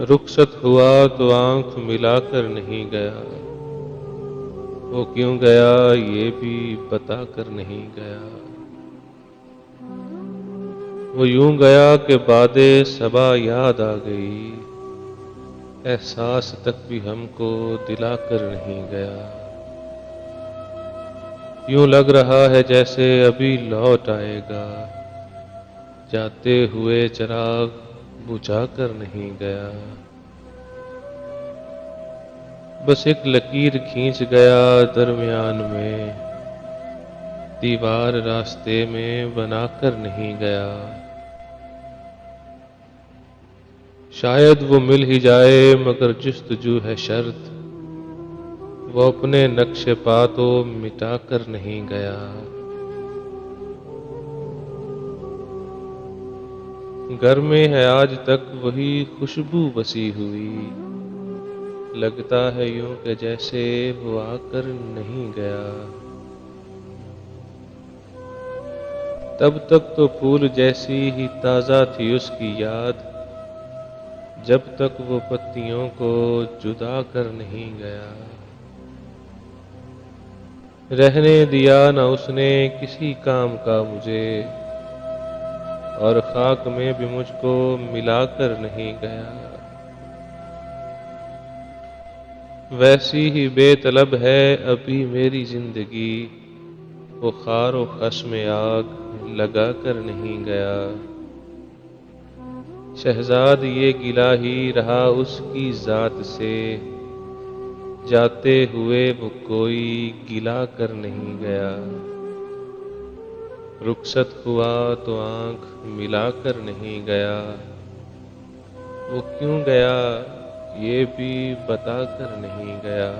रुखसत हुआ तो आंख मिलाकर नहीं गया, वो क्यों गया ये भी बताकर नहीं गया। वो यूं गया कि बादे सबा याद आ गई, एहसास तक भी हमको दिलाकर नहीं गया। यूं लग रहा है जैसे अभी लौट आएगा, जाते हुए चिराग बुझा कर नहीं गया। बस एक लकीर खींच गया दरमियान में, दीवार रास्ते में बनाकर नहीं गया। शायद वो मिल ही जाए मगर जुस्तजू है शर्त, वो अपने नक्शे पा तो मिटा कर नहीं गया। घर में है आज तक वही खुशबू बसी हुई, लगता है यूं कि जैसे वो आकर नहीं गया। तब तक तो फूल जैसी ही ताजा थी उसकी याद, जब तक वो पत्तियों को जुदा कर नहीं गया। रहने दिया न उसने किसी काम का मुझे, और खाक में भी मुझको मिलाकर नहीं गया। वैसी ही बेतलब है अभी मेरी जिंदगी, वो खारो खश में आग लगा कर नहीं गया। शहजाद ये गिला ही रहा उसकी जात से, जाते हुए वो कोई गिला कर नहीं गया। रुखसत हुआ तो आंख मिलाकर नहीं गया, वो क्यों गया ये भी बताकर नहीं गया।